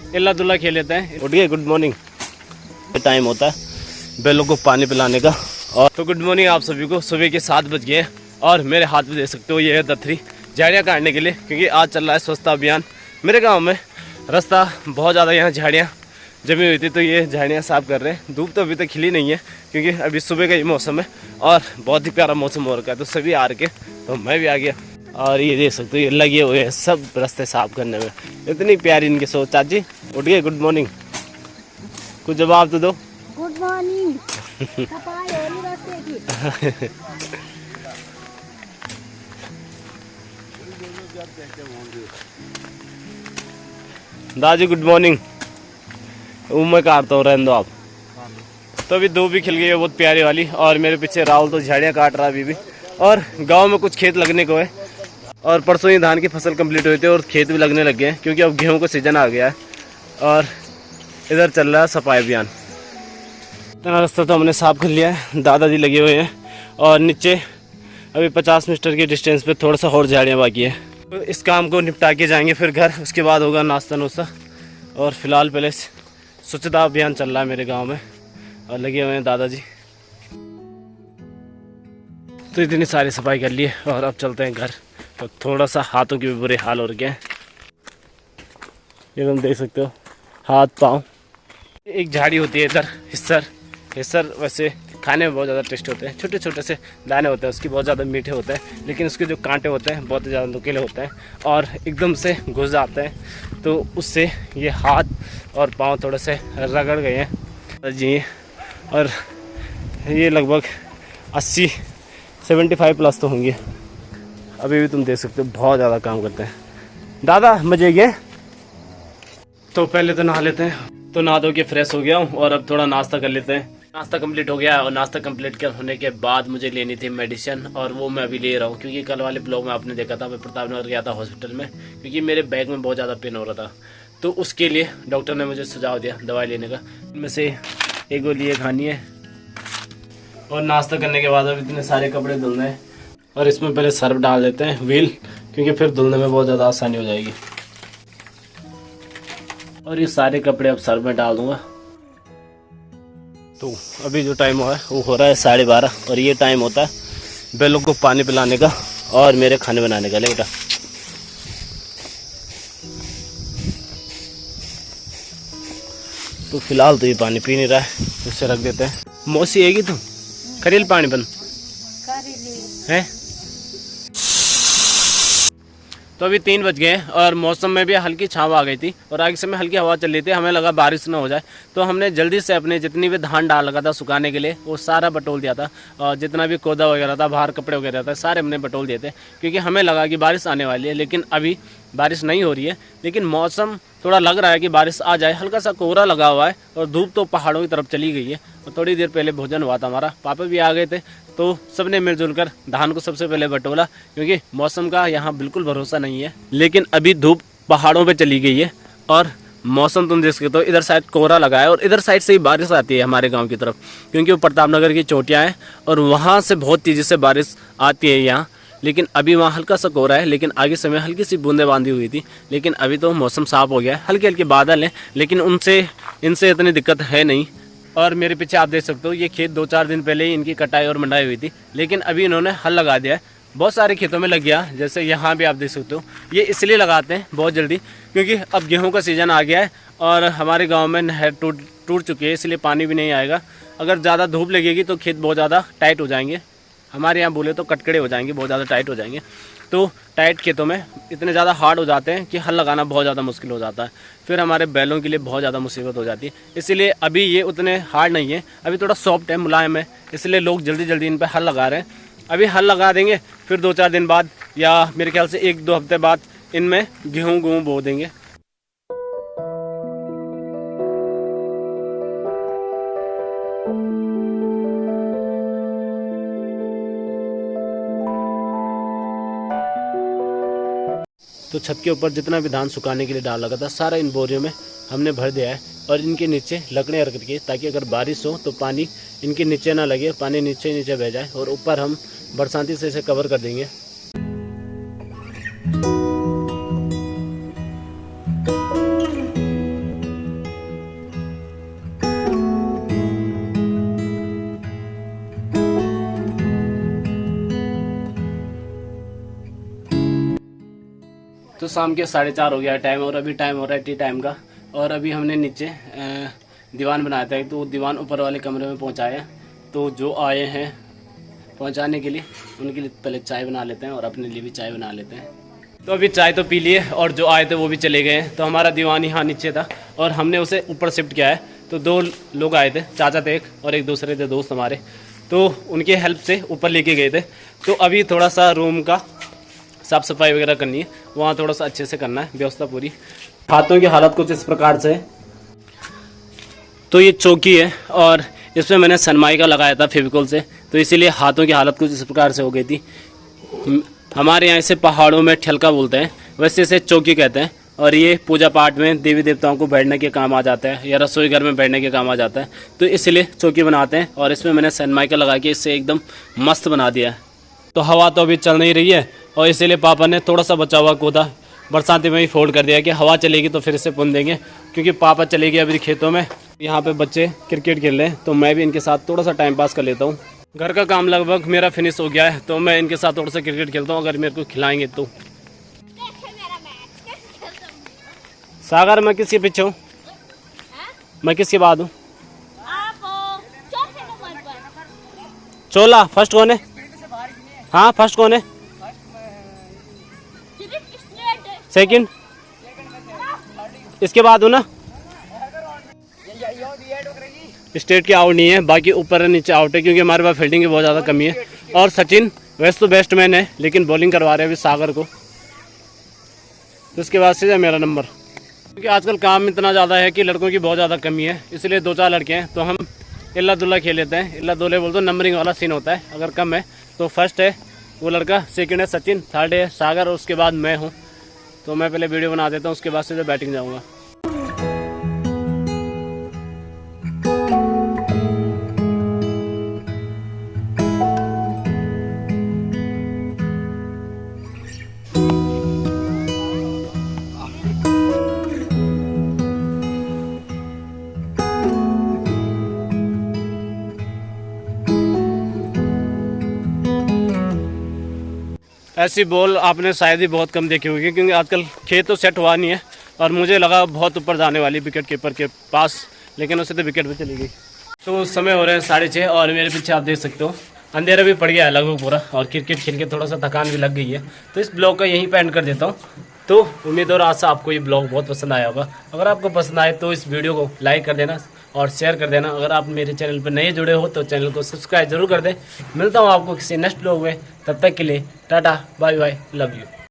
इल्ला दुल्ला खेल लेते हैं। उठ गए, गुड मॉर्निंग। टाइम होता है बैलों को पानी पिलाने का। और तो गुड मॉर्निंग आप सभी को। सुबह के 7 बज गए और मेरे हाथ में देख सकते हो ये है दथरी झाड़ियाँ काटने के लिए, क्योंकि आज चल रहा है स्वच्छता अभियान। मेरे गाँव में रास्ता बहुत ज़्यादा यहाँ झाड़ियाँ जमी हुई थी, तो ये झाड़ियाँ साफ कर रहे हैं। धूप तो अभी तक खिली नहीं है, क्योंकि अभी सुबह का ये मौसम है और बहुत ही प्यारा मौसम हो रखा है। तो सभी आ रखे, तो मैं भी आ गया। और ये देख सकते हो ये लगे हुए हैं सब रास्ते साफ करने में। इतनी प्यारी इनकी सोच। चाची उठ गए, गुड मॉर्निंग। कुछ जवाब तो दो। Good morning. सफाई हो रही रास्ते की। दादी गुड मॉर्निंग। मैं काटता हूँ, रहने दो आप। तो अभी धूप भी खिल गई है बहुत प्यारी वाली। और मेरे पीछे राहुल तो झाड़ियाँ काट रहा है अभी भी। और गांव में कुछ खेत लगने को है, और परसों ही धान की फसल कंप्लीट हुई थी और खेत भी लगने लग गए हैं, क्योंकि अब गेहूं का सीजन आ गया है। और इधर चल रहा है सफाई अभियान। इतना रास्ता तो हमने साफ कर लिया है, दादाजी लगे हुए हैं। और नीचे अभी 50 मीटर की डिस्टेंस पे थोड़ा सा और झाड़ियाँ बाकी है। तो इस काम को निपटा के जाएंगे फिर घर, उसके बाद होगा नाश्ता नुश्ता। और फिलहाल पहले स्वच्छता अभियान चल रहा है मेरे गाँव में और लगे हुए हैं दादाजी। तो इतनी सारी सफाई कर ली है और अब चलते हैं घर। तो थोड़ा सा हाथों के भी बुरे हाल हो रखे हैं, ये तुम देख सकते हो, हाथ पाँव। एक झाड़ी होती है इधर हिस्सर। हिस्सर वैसे खाने में बहुत ज़्यादा टेस्ट होते हैं। छोटे छोटे से दाने होते हैं उसकी, बहुत ज़्यादा मीठे होते हैं, लेकिन उसके जो कांटे होते हैं बहुत ज़्यादा नुकीले होते हैं और एकदम से घुस जाते हैं। तो उससे ये हाथ और पाँव थोड़े से रगड़ गए हैं जी। और ये लगभग 75 प्लस तो होंगे। अभी भी तुम देख सकते हो बहुत ज़्यादा काम करते हैं। दादा मजे गए। तो पहले तो नहा लेते हैं। तो नहा धो के फ्रेश हो गया हूँ और अब थोड़ा नाश्ता कर लेते हैं। नाश्ता कंप्लीट हो गया है और नाश्ता कंप्लीट होने के बाद मुझे लेनी थी मेडिसिन, और वो मैं अभी ले रहा हूँ। क्योंकि कल वाले ब्लॉग में आपने देखा था मैं प्रताप नगर गया था हॉस्पिटल में, क्योंकि मेरे बैक में बहुत ज़्यादा पेन हो रहा था। तो उसके लिए डॉक्टर ने मुझे सुझाव दिया दवाई लेने का। इनमें से एक गोली ये खानी है। और नाश्ता करने के बाद अब इतने सारे कपड़े धुलने हैं, और इसमें पहले सर्फ डाल देते हैं व्हील, क्योंकि फिर धुलने में बहुत ज़्यादा आसानी हो जाएगी। और ये सारे कपड़े अब सर्फ में डाल दूंगा। तो अभी जो टाइम हुआ है वो हो रहा है 12:30, और ये टाइम होता है बैलों को पानी पिलाने का और मेरे खाने बनाने का। ले बेटा, तो फिलहाल तो ये पानी पी नहीं रहा है, इससे रख देते हैं। मौसी आएगी तुम खरील पानी बन है। तो अभी 3 बज गए और मौसम में भी हल्की छाँव आ गई थी और आगे से में हल्की हवा चल रही थी। हमें लगा बारिश ना हो जाए, तो हमने जल्दी से अपने जितनी भी धान डाल लगा था सुखाने के लिए वो सारा बटोल दिया था। और जितना भी कोदा वगैरह था, बाहर कपड़े वगैरह था, सारे हमने बटोल दिए थे, क्योंकि हमें लगा कि बारिश आने वाली है। लेकिन अभी बारिश नहीं हो रही है, लेकिन मौसम थोड़ा लग रहा है कि बारिश आ जाए। हल्का सा कोहरा लगा हुआ है और धूप तो पहाड़ों की तरफ चली गई है। और थोड़ी देर पहले भोजन हुआ था हमारा, पापा भी आ गए थे, तो सबने मिलजुल कर धान को सबसे पहले बटोला, क्योंकि मौसम का यहाँ बिल्कुल भरोसा नहीं है। लेकिन अभी धूप पहाड़ों पे चली गई है और मौसम तुम देख सकते हो, इधर साइड कोहरा लगा है और इधर साइड से ही बारिश आती है हमारे गांव की तरफ, क्योंकि वो प्रताप नगर की चोटियाँ हैं और वहाँ से बहुत तेज़ी से बारिश आती है यहाँ। लेकिन अभी वहाँ हल्का सा कोहरा है, लेकिन आगे समय हल्की सी बूंदें बांधी हुई थी। लेकिन अभी तो मौसम साफ हो गया है, हल्के हल्के बादल हैं, लेकिन इनसे इतनी दिक्कत है नहीं। और मेरे पीछे आप देख सकते हो ये खेत 2-4 दिन पहले ही इनकी कटाई और मंडाई हुई थी, लेकिन अभी इन्होंने हल लगा दिया है। बहुत सारे खेतों में लग गया, जैसे यहाँ भी आप देख सकते हो। ये इसलिए लगाते हैं बहुत जल्दी, क्योंकि अब गेहूं का सीज़न आ गया है और हमारे गांव में नहर टूट चुकी है, इसलिए पानी भी नहीं आएगा। अगर ज़्यादा धूप लगेगी तो खेत बहुत ज़्यादा टाइट हो जाएंगे, हमारे यहाँ बोले तो कटकड़े हो जाएंगे, बहुत ज़्यादा टाइट हो जाएंगे। तो टाइट खेतों में इतने ज़्यादा हार्ड हो जाते हैं कि हल लगाना बहुत ज़्यादा मुश्किल हो जाता है, फिर हमारे बैलों के लिए बहुत ज़्यादा मुसीबत हो जाती है। इसलिए अभी ये उतने हार्ड नहीं है, अभी थोड़ा सॉफ्ट है, मुलायम है, इसलिए लोग जल्दी जल्दी इन पर हल लगा रहे हैं। अभी हल लगा देंगे, फिर 2-4 दिन बाद या मेरे ख्याल से 1-2 हफ्ते बाद इनमें गेहूँ बो देंगे। तो छत के ऊपर जितना भी धान सुखाने के लिए डाल लगा था सारा इन बोरियों में हमने भर दिया है, और इनके नीचे लकड़ियाँ रख दी, ताकि अगर बारिश हो तो पानी इनके नीचे ना लगे, पानी नीचे नीचे बह जाए, और ऊपर हम बरसाती से इसे कवर कर देंगे। तो शाम के 4:30 हो गया टाइम और अभी टाइम हो रहा है टी टाइम का। और अभी हमने नीचे दीवान बनाया था, तो दीवान ऊपर वाले कमरे में पहुंचाया। तो जो आए हैं पहुंचाने के लिए उनके लिए पहले चाय बना लेते हैं और अपने लिए भी चाय बना लेते हैं। तो अभी चाय तो पी लिए और जो आए थे वो भी चले गए हैं। तो हमारा दीवान यहाँ नीचे था और हमने उसे ऊपर शिफ्ट किया है। तो 2 लोग आए थे, चाचा थे एक और एक दूसरे थे दोस्त हमारे, तो उनके हेल्प से ऊपर लेके गए थे। तो अभी थोड़ा सा रूम का साफ़ सफाई वगैरह करनी है, वहाँ थोड़ा सा अच्छे से करना है, व्यवस्था पूरी। हाथों की हालत कुछ इस प्रकार से है। तो ये चौकी है और इसमें मैंने सनमाइका लगाया था फेविकोल से, तो इसीलिए हाथों की हालत कुछ इस प्रकार से हो गई थी। हमारे यहाँ इसे पहाड़ों में ठेलका बोलते हैं, वैसे इसे चौकी कहते हैं। और ये पूजा पाठ में देवी देवताओं को बैठने के काम आ जाता है या रसोई घर में बैठने के काम आ जाता है, तो इसलिए चौकी बनाते हैं। और इसमें मैंने सनमाइका लगा के इससे एकदम मस्त बना दिया है। तो हवा तो अभी चल नहीं रही है और इसीलिए पापा ने थोड़ा सा बचा हुआ कोदा बरसाती में ही फोल्ड कर दिया कि हवा चलेगी तो फिर इसे बुन देंगे, क्योंकि पापा चले गए अभी खेतों में। यहाँ पे बच्चे क्रिकेट खेल रहे हैं, तो मैं भी इनके साथ थोड़ा सा टाइम पास कर लेता हूँ। घर का काम लगभग मेरा फिनिश हो गया है, तो मैं इनके साथ थोड़ा सा क्रिकेट खेलता हूँ, अगर मेरे को खिलाएंगे तो। सागर, मैं किसके पीछे हूँ? मैं किसके बाद हूँ? चोला फर्स्ट कौन है? हाँ फर्स्ट कौन है? सेकंड? इसके बाद हूँ ना? स्टेट की आउट नहीं है, बाकी ऊपर नीचे आउट है, क्योंकि हमारे पास फील्डिंग की बहुत ज़्यादा कमी है। और सचिन वैसे तो बेस्ट मैन है, लेकिन बॉलिंग करवा रहे हैं अभी सागर को, तो इसके बाद से मेरा नंबर। क्योंकि आजकल काम इतना ज़्यादा है कि लड़कों की बहुत ज़्यादा कमी है, इसलिए 2-4 लड़के हैं तो हम इल्ला दुल्ला खेल लेते हैं। इल्ला दुल्ले बोलते नंबरिंग वाला सीन होता है, अगर कम है तो फर्स्ट है वो लड़का, सेकंड है सचिन, थर्ड है सागर और उसके बाद मैं हूँ। तो मैं पहले वीडियो बना देता हूँ, उसके बाद से बैटिंग जाऊँगा। ऐसी बॉल आपने शायद ही बहुत कम देखी होगी, क्योंकि आजकल खेत तो सेट हुआ नहीं है और मुझे लगा बहुत ऊपर जाने वाली विकेट कीपर के पास, लेकिन उससे तो विकेट भी चली गई। तो समय हो रहे हैं 6:30 और मेरे पीछे आप देख सकते हो अंधेरा भी पड़ गया है लगभग पूरा, और क्रिकेट खेल के थोड़ा सा थकान भी लग गई है। तो इस ब्लॉग का यहीं पे एंड कर देता हूँ। तो उम्मीद और आशा आपको ये ब्लॉग बहुत पसंद आया होगा। अगर आपको पसंद आए तो इस वीडियो को लाइक कर देना और शेयर कर देना। अगर आप मेरे चैनल पर नए जुड़े हो तो चैनल को सब्सक्राइब जरूर कर दें। मिलता हूँ आपको किसी नेक्स्ट ब्लॉग में, तब तक के लिए tata bye bye, love you.